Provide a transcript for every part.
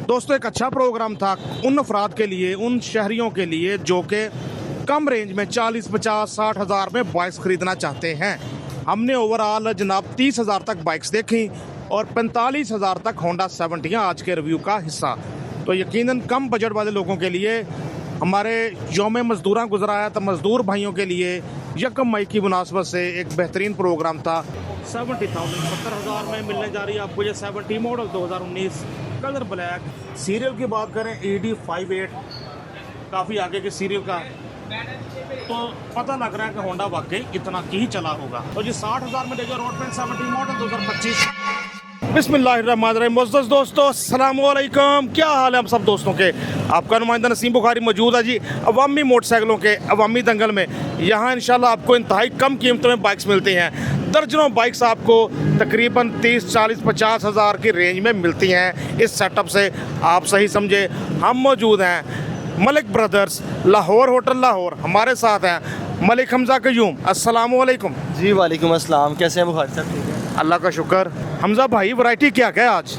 दोस्तों एक अच्छा प्रोग्राम था उन अफराद के लिए, उन शहरियों के लिए जो कि कम रेंज में 40, 50, 60 हज़ार में बाइक्स ख़रीदना चाहते हैं। हमने ओवरऑल जनाब 30 हज़ार तक बाइक्स देखी और 45 हज़ार तक होंडा 70 आज के रिव्यू का हिस्सा। तो यकीनन कम बजट वाले लोगों के लिए हमारे यौम मज़दूरा गुजरा है, तो मज़दूर भाइयों के लिए 1 मई की मुनासबत से एक बेहतरीन प्रोग्राम था। 70,000 में मिलने जा रही है आपको ये 70 मॉडल 2019 कलर ब्लैक। सीरियल की बात करें ED58, काफ़ी आगे के सीरियल का, तो पता लग रहा है कि होंडा वाकई इतना की चला होगा। तो जी 60,000 में देखिए रोड पेंट 70 मॉडल 2025। बिस्मिल्लाहिर्रहमानिर्रहीम। मुअज़्ज़ज़ दोस्तों, अस्सलाम वालेकुम। क्या हाल है हम सब दोस्तों के? आपका नुमाइंदा नसीम बुखारी मौजूद है जी अवामी मोटरसाइकिलों के अवामी दंगल में। यहाँ इंशाल्लाह आपको इंतहाई कम कीमतों में बाइक्स मिलती हैं। दर्जनों बाइक्स आपको तकरीबन 30, 40, 50 हज़ार की रेंज में मिलती हैं। इस सेटअप से आप सही समझे, हम मौजूद हैं मलिक ब्रदर्स लाहौर, होटल लाहौर। हमारे साथ हैं मलिक हमजा कयूम। अस्सलाम वालेकुम। जी वालेकुम अस्सलाम। कैसे हैं बुखारी साहब? ठीक है, अल्लाह का शुक्र। हमजा भाई वैरायटी क्या क्या है आज?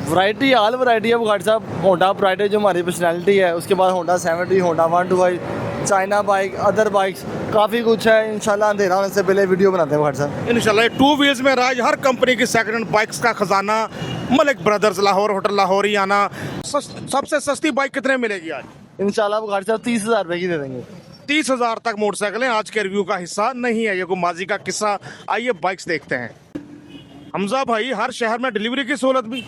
वैरायटी आल वैरायटी है बुखारी साहब। होंडा प्राइड जो हमारी पर्सनैलिटी है, उसके बाद Honda 70, Honda 125, China bike, other bikes, काफ़ी कुछ है। इंशाल्लाह अंधेरा होने से पहले वीडियो बनाते हैं बुखारी साहब। इंशाल्लाह 2 व्हील्स में राज हर कंपनी की सेकंड हैंड बाइक्स का खजाना मलिक ब्रदर्स लाहौर, होटल लाहौर ही आना। सबसे सस्ती बाइक कितने मिलेगी आज? इंशाल्लाह बुखारी साहब 30,000 रुपये की दे देंगे। 30 हज़ार तक मोटरसाइकिलें आज के रिव्यू का हिस्सा नहीं है, ये कोई माजी का किस्सा। आइए बाइक्स देखते हैं। हमजा भाई हर शहर में डिलीवरी की सहूलत भी?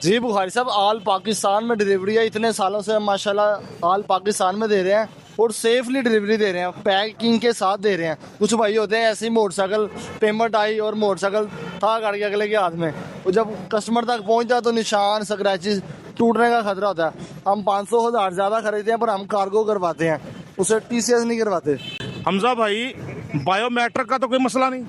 जी बुखारी साहब, आल पाकिस्तान में डिलीवरी है। इतने सालों से हम माशाल्लाह आल पाकिस्तान में दे रहे हैं और सेफली डिलीवरी दे रहे हैं, पैकिंग के साथ दे रहे हैं। कुछ भाई होते हैं ऐसे ही मोटरसाइकिल पेमेंट आई और मोटरसाइकिल था गाड़ी के अगले के हाथ में, और जब कस्टमर तक पहुंचता तो निशान स्क्रैचेस टूटने का खतरा होता है। हम 500,000 ज़्यादा खरीदते हैं पर हम कार्गो करवाते हैं, उसे TCS नहीं करवाते। हमजा भाई बायोमेट्रिक का तो कोई मसला नहीं?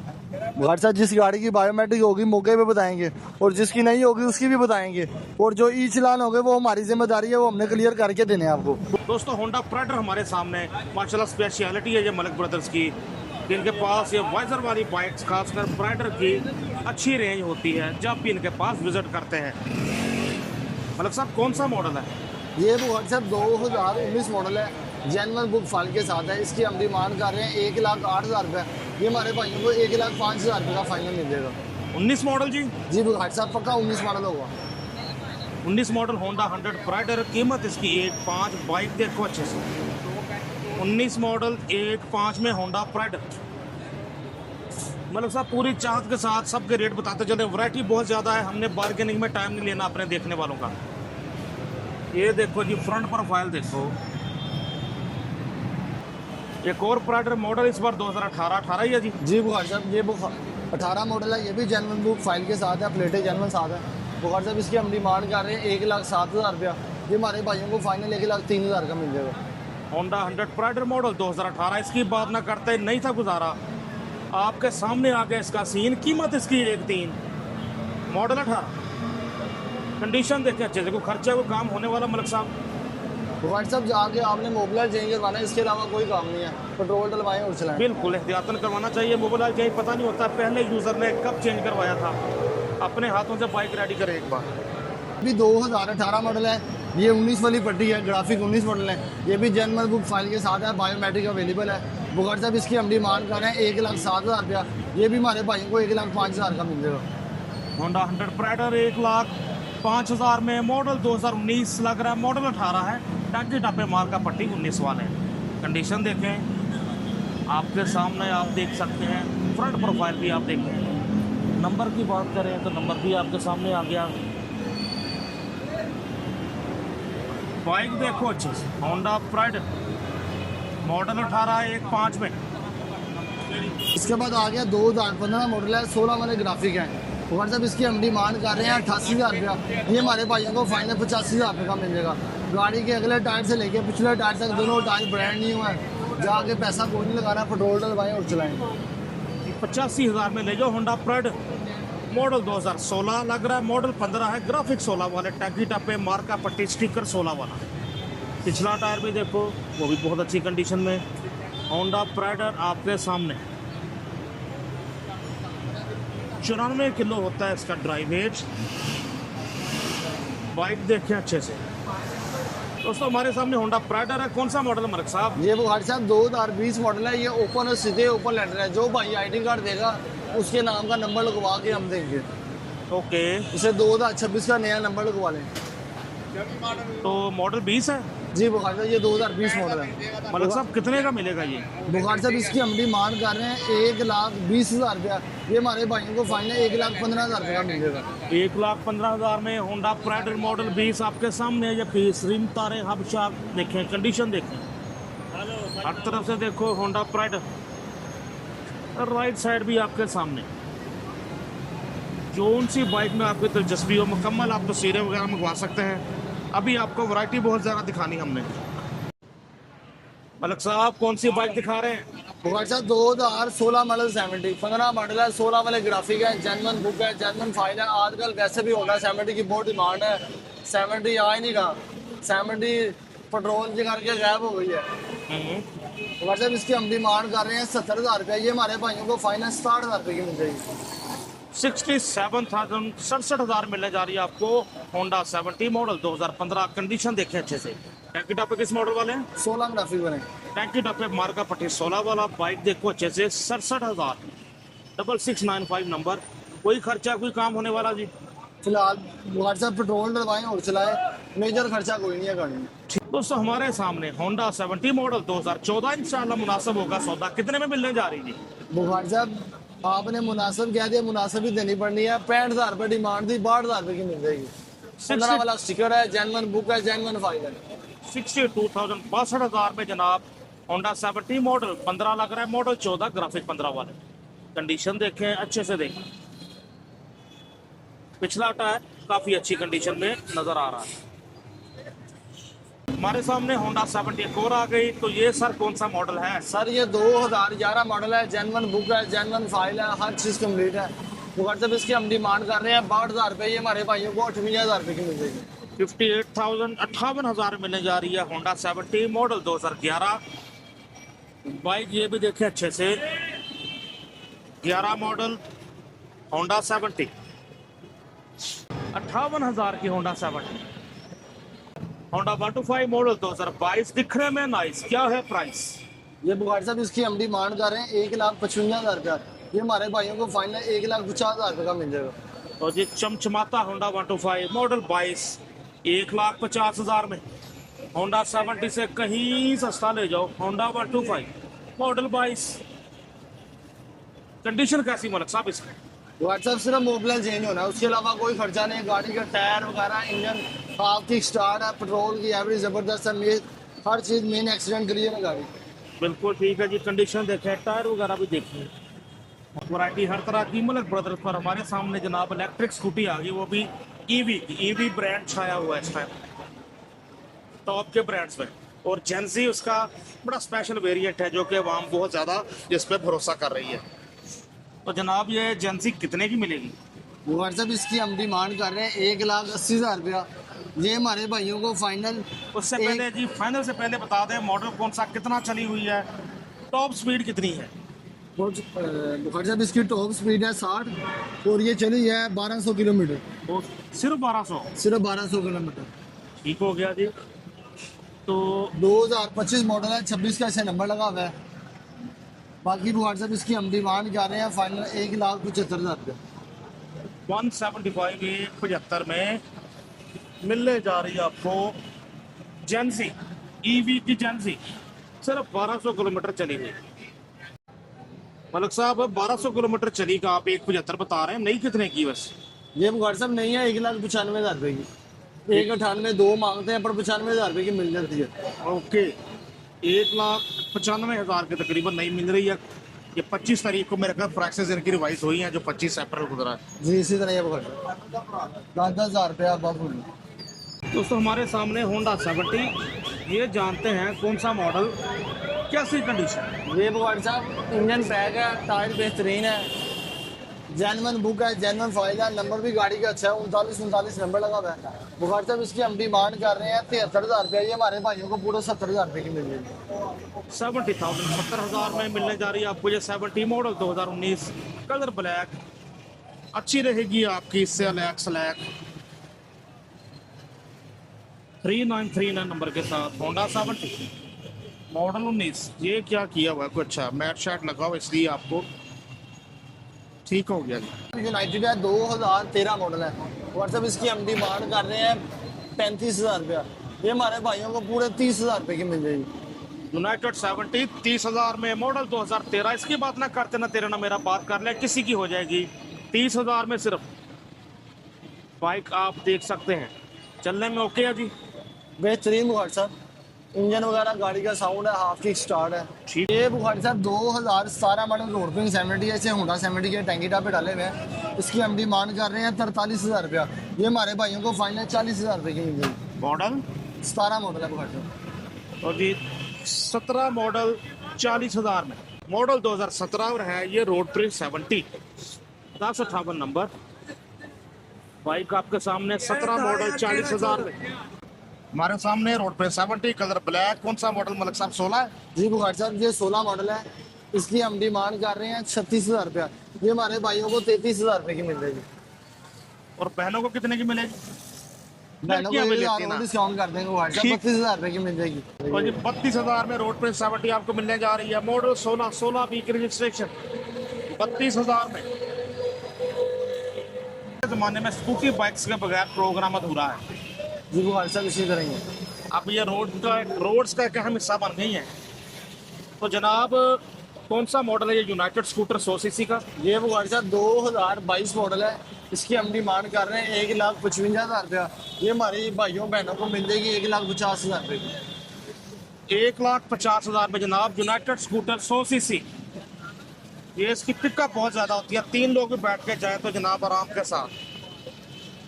बुखारी साहब, जिस गाड़ी की बायोमेट्रिक होगी मौके पे बताएंगे, और जिसकी नहीं होगी उसकी भी बताएंगे, और जो ई चलान होंगे वो हमारी जिम्मेदारी है, वो हमने क्लियर करके देने हैं आपको। दोस्तों होंडा प्राइडर हमारे सामने माशाल्लाह स्पेशलिटी है ये मलिक ब्रदर्स की। इनके पास ये वाइजर वाली बाइक्स खासकर प्राइडर की अच्छी रेंज होती है जब भी इनके पास विजिट करते हैं। मलिक साहब कौन सा मॉडल है ये? बुखारी साहब 2019 मॉडल है, जेन्युइन बुक फाइल के साथ है। इसकी हम डिमांड कर रहे हैं 1,08,000 रुपये। ये हमारे भाइयों को 1,05,000 रुपये का फाइनल मिल जाएगा। 19 मॉडल जी? जी बुखारी साहब पक्का 19 मॉडल होगा। 19 मॉडल होंडा 100 प्राइडर, कीमत इसकी 1,5,। बाइक देखो अच्छे से, 19 मॉडल 1,5 में होंडा प्राइडर। मतलब साहब पूरी चाहत के साथ सबके रेट बताते चले। वैरायटी बहुत ज़्यादा है, हमने बार्गेनिंग में टाइम नहीं लेना अपने देखने वालों का। ये देखो जी फ्रंट प्रोफाइल देखो। एक और प्राइडर मॉडल इस बार 2018 ही है जी? जी बुखारी साहब, ये 18 मॉडल है, ये भी जेन्युइन बुक फाइल के साथ है, प्लेटें जेन्युइन साथ है। बुखारी साहब इसकी हम डिमांड कर रहे हैं 1,07,000 रुपया। ये हमारे भाइयों को फाइनल 1,03,000 का मिल जाएगा। होंडा 100 प्राइडर मॉडल 2018, इसकी बात ना करते नहीं था गुजारा। आपके सामने आ गया इसका सीन। कीमत इसकी 1,03, मॉडल 18। कंडीशन देखें अच्छे से, कोई खर्चा कोई काम होने वाला मलिक साहब? बुखारी साहब जाके आपने मोबाइल चेंज करवाना है, इसके अलावा कोई काम नहीं है। पेट्रोल डलवाएं और चलाएं। बिल्कुल एहतियातन करवाना चाहिए। मोबाइल चेंज पता नहीं होता पहले यूज़र ने कब चेंज करवाया था। अपने हाथों से बाइक रेडी करें एक बार। अभी 2018 मॉडल है, ये 19 वाली पट्टी है, ग्राफिक 19 मॉडल है। ये भी जेन्युइन बुक फाइल के साथ है, बायोमेट्रिक अवेलेबल है। बुखारी साहब इसकी हम डिमांड कर रहे हैं 1,07,000 रुपया। ये भी हमारे भाइयों को 1,05,000 का मिल जाएगा। होंडा 100 प्राइडर 1,05,000 में, मॉडल 2019 लग रहा है, मॉडल 18 है। टांकी टापे माल का पट्टी 19 वाले। कंडीशन देखें आपके सामने, आप देख सकते हैं। फ्रंट प्रोफाइल भी आप देखें। नंबर की बात करें तो नंबर भी आपके सामने आ गया। बाइक देखो अच्छे से, होंडा प्राइडर मॉडल 18 1,5 में। इसके बाद आ गया 2015 मॉडल है, 16 वाले ग्राफिक है। बुखारी साहब इसकी हम डिमांड कर रहे हैं 88,000 रुपया। ये हमारे भाइयों को फाइनल 85,000 रुपये का मिल जाएगा। गाड़ी के अगले टायर से लेके पिछले टायर तक दोनों टायर ब्रांड न्यू है। जाके पैसा कोई नहीं लगाना, पेट्रोल डलवाएं और चलाएं। 85,000 में ले जाओ होंडा प्राइडर। मॉडल 2016 लग रहा है, मॉडल 15 है, ग्राफिक 16 वाले, टैगी टप्पे मार्का पट्टी स्टिकर 16 वाला। पिछला टायर भी देखो, वो भी बहुत अच्छी कंडीशन में। होंडा प्राइडर आपके सामने 94 किलो होता है इसका ड्राइव वेट। बाइक देखें अच्छे से। दोस्तों हमारे सामने होंडा प्राइडर है, कौन सा मॉडल है मलिक साहब? ये बुखारी साहब 2020 मॉडल है। ये ओपन और सीधे ओपन लेटर है। जो भाई आईडी कार्ड देगा उसके नाम का नंबर लगवा के हम देंगे। ओके, इसे 2026 का नया नंबर लगवा लें। तो मॉडल 20 है जी बुखारी साहब, ये 2020 मॉडल है। मलिक साहब, कितने का मिलेगा ये? बुखारी साहब इसकी हम डिमांड कर रहे हैं 1,20,000 रुपया। ये हमारे भाइयों को फाइनल 1,15,000 रुपये का मिलेगा। 1,15,000 में होंडा प्राइडर मॉडल 20 आपके सामने है। ये पीस रिम तारे हब शार्क देखें, कंडीशन देखें, हर तरफ से देखो होंडा प्राइडर। राइट साइड भी आपके सामने। जोन सी बाइक में आपकी दिलचस्पी हो, मुकम्मल आप तस्वीरें वगैरह मंगवा सकते हैं। अभी आपको वैरायटी बहुत ज़्यादा दिखानी हमने। मलिक साहब कौन सी बाइक दिखा रहे हैं? बुखारी साहब 2016 मॉडल 70 15 मॉडल है, 16 वाले ग्राफिक है, जेन्युइन बुक है, जेन्युइन फाइल है। आजकल वैसे भी होगा 70 की बहुत डिमांड है। 70 आ ही नहीं रहा। 70 पेट्रोल के करके गायब हो गई है। बुखारी साहब इसकी हम डिमांड कर रहे हैं 70,000 रुपये। ये हमारे भाइयों को फाइनल 60,000 रुपये की मिल जाएगी। 67,000 67,000 मिलने जा रही है आपको होंडा 70 मॉडल 2015। कंडीशन देखें अच्छे से। टैंकी टॉप पे किस मॉडल वाले हैं? 16 ग्राफिक बने। टैंकी टॉप पे मार्का पट्टी 16 वाला। बाइक देखो अच्छे से। 67,000 6695 नंबर। कोई खर्चा कोई काम होने वाला जी? फिलहाल बुखारी साहब पेट्रोल डलवाएं और चलाएं, मेजर खर्चा कोई नहीं है गाड़ी में। दोस्तों हमारे सामने होंडा 70 मॉडल 2014 इंशाल्लाह मुनासिब होगा सौदा। कितने में मिलने जा रही जी? बुखारी साहब आपने मुनासिब कह दिया, मुनासिब ही देनी पड़नी है। 65,000 रुपये डिमांड थी, 62,000 रुपये की मिल जाएगी। 15 वाला स्टिकर है, जेन्युइन बुक है, जेन्युइन फाइल है। 62,000 62,000 में जनाब होंडा 70 मॉडल 15 लग रहा है। मॉडल 14 ग्राफिक 15 वाले। कंडीशन देखें अच्छे से देखें। पिछला टायर काफी अच्छी कंडीशन में नजर आ रहा है। हमारे सामने होंडा 70 एक और आ गई। तो ये सर कौन सा मॉडल है? सर ये 2011 मॉडल है, जेन्युइन बुक है, जेन्युइन फाइल है, हर चीज़ कम्प्लीट है। बुखारी साहब इसकी हम डिमांड कर रहे हैं 62,000 रुपये। ये हमारे भाइयों को 58,000 रुपये की मिल जाएगी। 58,000 58,000 मिलने जा रही है होंडा 70 मॉडल 2011। बाइक ये भी देखें अच्छे से। 11 मॉडल होंडा 70 58,000 की होंडा 70। होंडा 125 मॉडल 2022 दिखने में नाइस। क्या है प्राइस? ये बुखारी साहब इसकी हम डिमांड कर रहे हैं 1,55,000 रुपया। ये हमारे भाइयों को फाइनल 1,50,000 रुपये का मिल जाएगा। तो जी चमचमाता होंडा 125 मॉडल 22 1,50,000 में। होंडा 70 से कहीं सस्ता ले जाओ। Honda 125 model 22। कंडीशन कैसी मलिक साहब इसकी? बुखारी साहब सिर्फ मोबिल चेंज होना है, उसके अलावा कोई खर्चा नहीं। गाड़ी का टायर वगैरह, इंजन हाफ किक स्टार्ट है, पेट्रोल की एवरेज ज़बरदस्त है, हर चीज़ मेन एक्सीडेंट क्लियर है गाड़ी। बिल्कुल ठीक है जी। कंडीशन देखें, टायर वगैरह भी देखिए। वैरायटी हर तरह की। मलिक ब्रदर्स पर हमारे सामने जनाब इलेक्ट्रिक स्कूटी आ गई, वो भी ईवी ब्रांड छाया हुआ है इस टाइम टॉप के ब्रांड्स में। और जेंसी उसका बड़ा स्पेशल वेरिएंट है जो कि आवाम बहुत ज़्यादा जिस पर भरोसा कर रही है। तो जनाब ये जेंसी कितने की मिलेगी? बुखारी साहब इसकी हम डिमांड कर रहे हैं 1,80,000 रुपया। ये हमारे भाइयों को फाइनल उससे पहले जी फाइनल से पहले बता दें मॉडल कौन सा, कितना चली हुई है, टॉप स्पीड कितनी है? बुखारी साहब इसकी टॉप स्पीड है 60 और ये चली है 1200 किलोमीटर। तो सिर्फ 1200? सिर्फ 1200 किलोमीटर। ठीक हो गया जी। तो 2025 मॉडल है, 26 का इसे नंबर लगा हुआ है। बाकी बुखारी साहब इसकी हम डिमांड कर रहे हैं फाइनल 1,75,000 रुपये। 175 175 में मिलने जा रही है आपको जेंसी ईवी की जेंसी। सिर्फ 1200 किलोमीटर चली हुई। मलिक साहब 1200 किलोमीटर चली का आप 175 बता रहे हैं, नहीं कितने की? बस ये बुखारी साहब नहीं है, 1,95,000 रुपये की। 1,98 2 मांगते हैं पर 95,000 रुपये की मिल जाती है। ओके, 1,95,000 के तकरीबन नहीं मिल रही है। ये 25 तारीख को मेरे ख्याल प्राइसेस इनकी रिवाइज हुई हैं जो 25 अप्रैल गुजरा है। जी इसी तरह ये बुखारी 10,000 रुपये आप बाबू। दोस्तों हमारे सामने होंडा 70, ये जानते हैं कौन सा मॉडल, कैसी कंडीशन? ये बुखारी साहब इंजन पैक है, टायर बेहतरीन है, जेन्युइन बुक है, जेन्युइन फाइल है, नंबर भी गाड़ी का अच्छा है, 39 नंबर लगा हुआ है। बुखारी साहब इसकी हम डिमांड कर रहे हैं 73,000 रुपये। ये हमारे भाइयों को पूरे 70,000 रुपये की मिल जाएगी। 70,000 70,000 में मिलने जा रही है आपको ये 70 मॉडल 2019 कलर ब्लैक। अच्छी रहेगी आपकी इससे स्लैक 3939 नंबर के साथ होंडा 70 मॉडल 19। ये क्या किया हुआ है कुछ अच्छा मैट शैट लगा हुआ इसलिए आपको ठीक हो गया जी। यूनाइटेड है 2013 मॉडल है। व्हाट्सएप इसकी हम डिमांड कर रहे हैं 35,000 रुपया। ये हमारे भाइयों को पूरे 30,000 रुपये की मिल जाएगी। यूनाइटेड 70 30,000 में मॉडल 2013। इसकी बात ना करते ना तेरे ना मेरा बात कर ले, किसी की हो जाएगी 30,000 में सिर्फ। बाइक आप देख सकते हैं चलने में ओके है जी। बेहतरीन बुखारी साहब, इंजन वगैरह गाड़ी का साउंड है, हाफ किक स्टार्ट है। ठीक। ये बुखारी साहब 2017 मॉडल रोड पिंग 70 है, इसे होंडा 70 के टैंकी टाप पे डाले हुए हैं। इसकी हम डिमांड कर रहे हैं 43,000 रुपया। ये हमारे भाइयों को फाइनल 40,000 रुपये की मिल जाएगी। मॉडल 17 मॉडल है बुखारी साहब। और जी 17 मॉडल 40,000 में। मॉडल 2017 और है ये रोड प्रिंट 70 1058 नंबर। बाइक आपके सामने 17 मॉडल 40,000 में। हमारे सामने रोड पे 70 कलर ब्लैक। कौन सा मॉडल मलिक साहब 16 है जी बुखारी साहब, ये 16 मॉडल है। इसकी हम डिमांड कर रहे हैं 36,000 रुपया। ये हमारे भाइयों को 33,000 रुपये की मिल जाएगी। और बहनों को कितने की मिलेगी? बहनों को लड़कियां भी लेती ना। डिस्काउंट कर देंगे बुखारी साहब, ठीक। 32,000 रुपये की मिल जाएगी। और जी 32,000 में रोड पे 70 आपको मिलने जा रही है। मॉडल 16 वीक रजिस्ट्रेशन 32,000 में। इस जमाने में स्कूटी बाइक्स के बगैर प्रोग्राम अधूरा है जी बुखारी साहब, इसी तरह ही है। अब ये रोड्स का एक अहम हिस्सा बन गई है। तो जनाब कौन सा मॉडल है ये यूनाइटेड स्कूटर 100 सीसी का? ये बुखारी साहब 2022 मॉडल है। इसकी हम डिमांड कर रहे हैं 1,55,000 रुपया। ये हमारे भाइयों बहनों को मिल जाएगी 1,50,000 रुपये की। 1,50,000 में जनाब यूनाइटेड स्कूटर 100 सीसी। ये इसकी पिकअप बहुत ज़्यादा होती है, 3 लोग भी बैठ के जाए तो जनाब आराम के साथ।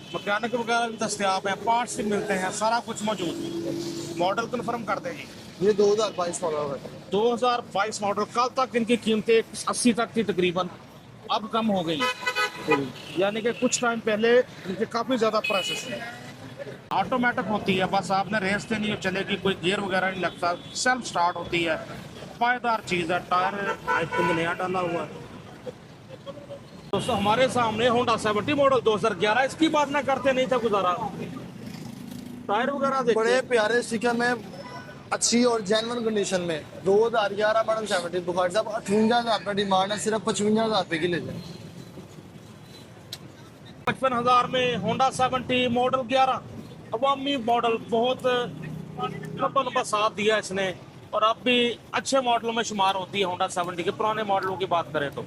मैकेनिक वगैरह भी दस्तियाब हैं, पार्ट्स भी मिलते हैं, सारा कुछ मौजूद। मॉडल कन्फर्म कर दें जी। ये 2022 मॉडल है। 2022 मॉडल। कल तक इनकी कीमतें 80 तक थी तकरीबन, अब कम हो गई है। यानी कि कुछ टाइम पहले इनके काफ़ी ज़्यादा प्राइसेस हैं। ऑटोमेटिक होती है, बस आपने रेस देनी है चलेगी, कोई गियर वगैरह नहीं लगता, सेल्फ स्टार्ट होती है। पायदार चीज़ है। टायर आई थिंक नया डाला हुआ है। दोस्तों हमारे सामने होंडा 70 मॉडल 2011। इसकी बात ना करते नहीं था गुजारा। टायर वगैरह देखिए, बड़े प्यारे स्टिकर में, अच्छी और जेन्युइन कंडीशन में। 2011 मॉडल 70 बुखारी साहब 58,000 रुपये डिमांड है, सिर्फ 55,000 रुपये की ले जाए। 55,000 में होंडा 70 मॉडल 11 अवामी मॉडल। बहुत लंबा लंबा साथ दिया इसने और अब भी अच्छे मॉडलों में शुमार होती है होंडा 70 के। पुराने मॉडलों की बात करें तो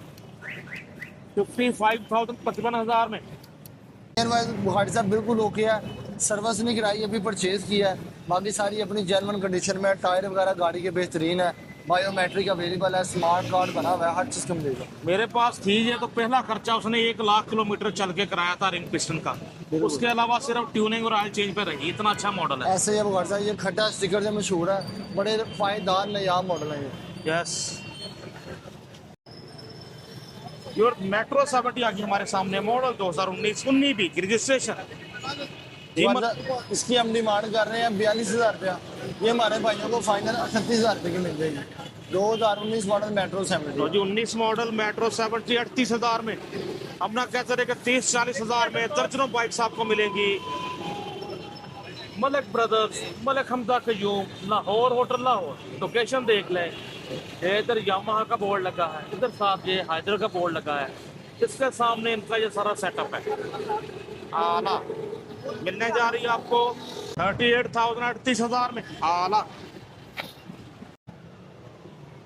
55,000 55,000 में। बुखारी साहब बिल्कुल ओके है, सर्विस नहीं कराई, अभी परचेज किया है। बाकी सारी अपनी जेन्युइन कंडीशन में। टायर वगैरह गाड़ी के बेहतरीन है, बायोमेट्रिक अवेलेबल है, स्मार्ट कार्ड बना हुआ है, हर चीज़ का मिलेगा। मेरे पास थी ये तो पहला खर्चा उसने 1,00,000 किलोमीटर चल के कराया था रिंग पिस्टन का। उसके अलावा सिर्फ ट्यूनिंग और ऑयल चेंज पे रही। इतना अच्छा मॉडल है। ऐसे ही बुखारी साहब, ये खड्डा स्टिकर से मशहूर है, बड़े फायदार नयाब मॉडल है ये। यस योर मेट्रो 70 आ गई हमारे सामने। मॉडल 2019 भी रजिस्ट्रेशन। इसकी हम डिमांड कर रहे हैं 42,000 रुपया। ये हमारे भाइयों को फाइनल 38,000 रुपये की मिल जाएगी। 2019 मॉडल मेट्रो 70। तो जी 19 मॉडल मेट्रो 70 38,000 में। हम ना कहते रहे कि 30-40,000 में दर्जनों बाइक्स आपको मिलेंगी। Malik brothers, Malik Hamza Qayyum, Lahore hotel Lahore. Location देख लें, इधर यामाहा का बोर्ड लगा है, इधर साथ ये हाइडर का बोर्ड लगा है, इसके सामने इनका ये सारा सेटअप है। आला मिलने जा रही है आपको 38,000 38,000 में आला।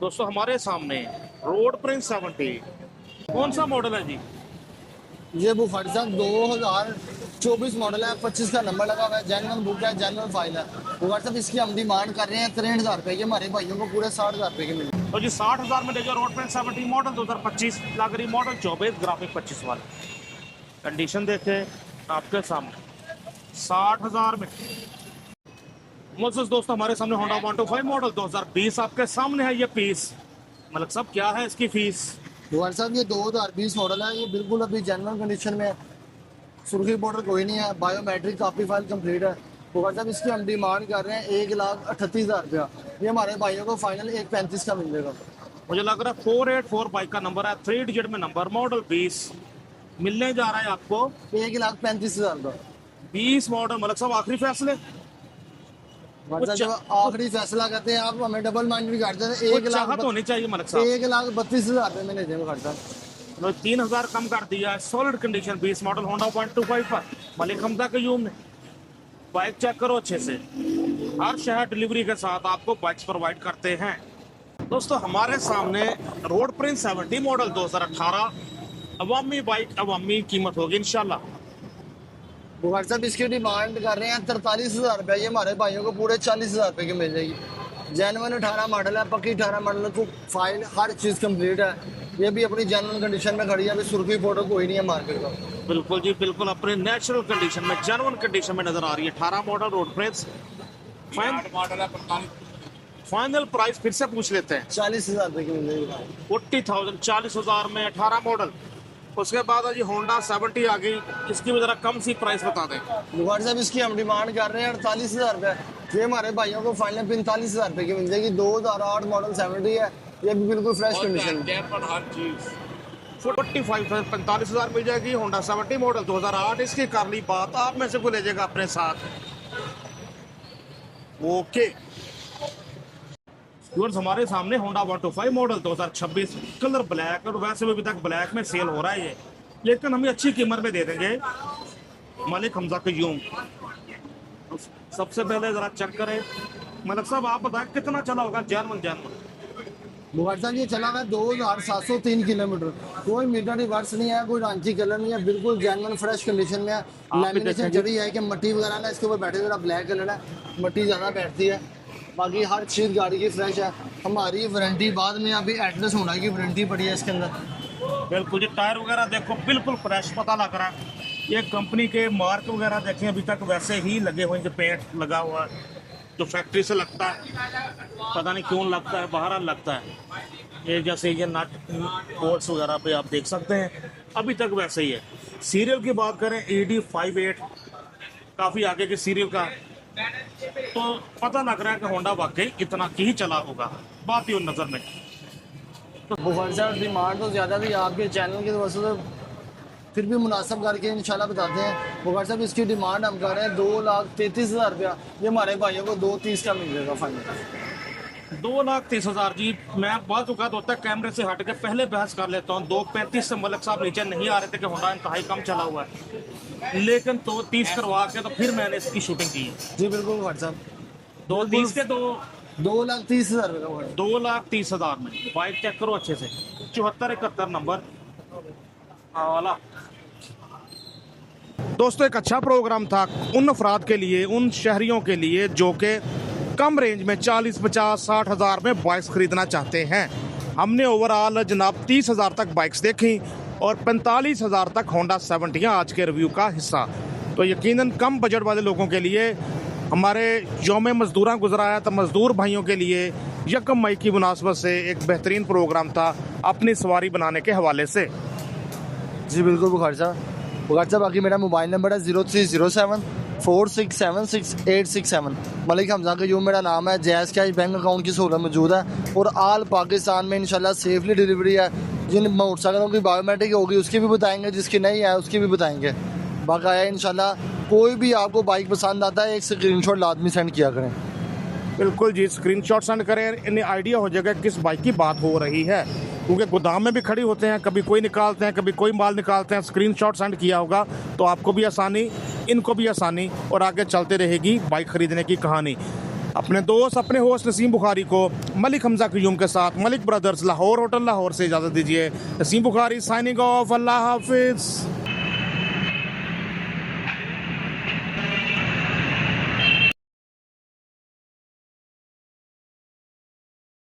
दोस्तों हमारे सामने रोड प्रिंस 70। कौन सा मॉडल है जी? ये बुखारी साहब 2024 मॉडल है, 25 का नंबर लगा हुआ है, जेन्युइन बुक है, जेन्युइन फाइल है। बुखारी साहब इसकी हम डिमांड कर रहे हैं 63,000 रुपये की। हमारे भाइयों को पूरे 60,000 रुपये की मिली। तो जी 60,000 में देखिए रोड प्रिंस 70 मॉडल 2025 लग रही। मॉडल 24 ग्राफिक 25 वाला। कंडीशन देखे आपके सामने 60,000 में। मुझसे दोस्तों हमारे सामने होंडा 125 मॉडल 2020 आपके सामने है। ये पीस मतलब सब क्या है इसकी फीस? बुखारी साहब ये 2020 मॉडल है, ये बिल्कुल अभी जेन्युइन कंडीशन में है, सुर्खी बॉर्डर कोई नहीं है, बायोमेट्रिक काफ़ी फाइल कंप्लीट है। बुखारी साहब इसकी हम डिमांड कर रहे हैं 1,38,000 रुपया। ये हमारे भाइयों को फाइनल 1,35 का मिल जाएगा। मुझे लग रहा है 484 बाइक का नंबर है, 3 डिजिट में नंबर। मॉडल 20 मिलने जा रहा है आपको 1,35,000 का। 20 मॉडल। मलिक साहब आखिरी फैसले मतलब जब आखिरी फैसला करते हैं आप, हमें डबल माइंड भी काटते हैं। कुछ चाहत होनी चाहिए मलिक साहब। 1,32,000 रुपये में ले जाएंगे भाई साहब। तो 3,000 कम कर दिया, सॉलिड कंडीशन 20 मॉडल होंडा 125 पर मलिक हमजा कयूम ने। बाइक चेक करो अच्छे से, हर शहर डिलीवरी के साथ आपको बाइक्स प्रोवाइड करते हैं। दोस्तों हमारे सामने रोड प्रिंस 70 मॉडल 2018 अवामी बाइक, अवामी कीमत होगी इंशाल्लाह। बुखार साहब इसकी डिमांड कर रहे हैं 43,000 रुपये। ये हमारे भाइयों को पूरे 40,000 रुपये की मिल जाएगी। जेनवन 18 मॉडल है, पक्की 18 मॉडल को फाइल हर चीज़ कंप्लीट है। ये भी अपनी जेनवन कंडीशन में खड़ी है, अभी सुर्खी फोटो कोई नहीं है मार्केट का। बिल्कुल जी बिल्कुल, अपने नेचुरल कंडीशन में, जेन्युइन कंडीशन में नजर आ रही है। 18 मॉडल रोड प्रिंस मॉडल है। फाइनल प्राइस फिर से पूछ लेते हैं। 40,000 रुपये की मिल जाएगी। 40,000 40,000 में 18 मॉडल। उसके बाद जी होंडा 70 आ गई, इसकी भी जरा कम सी प्राइस बता दें। बुखार साहब इसकी हम डिमांड कर रहे हैं 48,000 रुपये। ये हमारे भाइयों को फाइनल 45,000 रुपये की मिल जाएगी। 2008 मॉडल 70 है, ये भी बिल्कुल फ्रेश कंडीशन में। 45,000 45,000 मिल जाएगी होंडा 70 मॉडल 2008। इसकी कर ली बात, आप में से कोई ले जाएगा अपने साथ। ओके व्यूअर्स, हमारे सामने होंडा 125 मॉडल 2026 कलर ब्लैक, और वैसे भी अभी तक ब्लैक में सेल हो रहा है ये, लेकिन हमें अच्छी कीमत में दे देंगे मलिक हमजा कयूम। सबसे पहले जरा चेक करें मलिक साहब, आप बताएं कितना चला होगा जेन्युइन। बुखार साहब ये चला हुआ है 2,703 किलोमीटर। कोई मीटर रिवर्स नहीं है, कोई रांची कलर नहीं है, बिल्कुल जेन्युइन फ्रेश कंडीशन में है। लैमिनेशन जड़ी है कि मट्टी वगैरह ना इसके ऊपर बैठे, जरा ब्लैक कलर है, मट्टी ज़्यादा बैठती है। बाकी हर चीज़ गाड़ी की फ्रेश है। हमारी वारंटी बाद में अभी एटलस होना की वारंटी पड़ी है इसके अंदर। बिल्कुल जी, टायर वगैरह देखो बिल्कुल फ्रेश पता लग रहा है। ये कंपनी के मार्क वगैरह देखें अभी तक वैसे ही लगे हुए हैं, जो पेंट लगा हुआ है जो फैक्ट्री से लगता है, पता नहीं क्यों लगता है, बाहर लगता है। ये जैसे ये नट बोल्ट्स वगैरह पे आप देख सकते हैं अभी तक वैसे ही है। सीरियल की बात करें ED58 काफ़ी आगे के सीरियल का, तो पता लग रहा है कि होंडा वाकई इतना ही चला होगा, बात ही उन नज़र में। तो बुखार साहब डिमांड तो ज़्यादा थी आपके चैनल की वजह से, फिर भी मुनासिब करके इंशाल्लाह बताते हैं। बुखार साहब इसकी डिमांड हम कर रहे हैं 2,33,000 रुपया। ये हमारे भाइयों को 2,30 का मिल जाएगा फाइनल। 2,30,000 जी। मैं बहुत औकात होता है कैमरे से हट के पहले बहस कर लेता हूँ। 2,35 से मलिक साहब नीचे नहीं आ रहे थे कि होंडा इंतहाई कम चला हुआ है, लेकिन 2,30 करवा के तो फिर मैंने इसकी शूटिंग की है। जी बिल्कुल बुखार साहब, 2,30 के 2,30,000 रुपये। 2,30,000 में बाइक चेक करो अच्छे से। 7471 नंबर वाला। दोस्तों एक अच्छा प्रोग्राम था उन अफराद के लिए, उन शहरियों के लिए जो कि कम रेंज में 40, 50, 60 हज़ार में बाइक्स खरीदना चाहते हैं। हमने ओवरऑल जनाब 30,000 तक बाइक्स देखी और 45,000 तक होंडा 70 आज के रिव्यू का हिस्सा। तो यकीनन कम बजट वाले लोगों के लिए हमारे यौम मजदूरा गुजरा है, तो मजदूर भाइयों के लिए 1 मई की मुनासबत से एक बेहतरीन प्रोग्राम था अपनी सवारी बनाने के हवाले से। जी बिल्कुल बुखार साहब। बुखार साहब बाकी मेरा मोबाइल नंबर है 0307467867। मलिक हमजा कयूम मेरा नाम है। जैज़ कैश बैंक अकाउंट की सहूलत मौजूद है और आल पाकिस्तान में इंशाल्लाह सेफली डिलीवरी है। जिन मोटरसाइकिलों की बायोमेट्रिक होगी उसकी भी बताएंगे, जिसकी नहीं है उसकी भी बताएंगे। बाकाया इंशाल्लाह कोई भी आपको बाइक पसंद आता है एक स्क्रीनशॉट लाजमी सेंड किया करें। बिल्कुल जी, स्क्रीनशॉट सेंड करें, इन्हें आइडिया हो जाएगा किस बाइक की बात हो रही है, क्योंकि गोदाम में भी खड़ी होते हैं, कभी कोई निकालते हैं, कभी कोई माल निकालते हैं। स्क्रीनशॉट सेंड किया होगा तो आपको भी आसानी, इनको भी आसानी, और आगे चलते रहेगी बाइक खरीदने की कहानी। अपने दोस्त, अपने होस्ट नसीम बुखारी को मलिक हमजा कयूम के साथ मलिक ब्रदर्स लाहौर होटल लाहौर से इजाज़त दीजिए। Naseem Bukhari signing off. अल्लाह हाफिज़।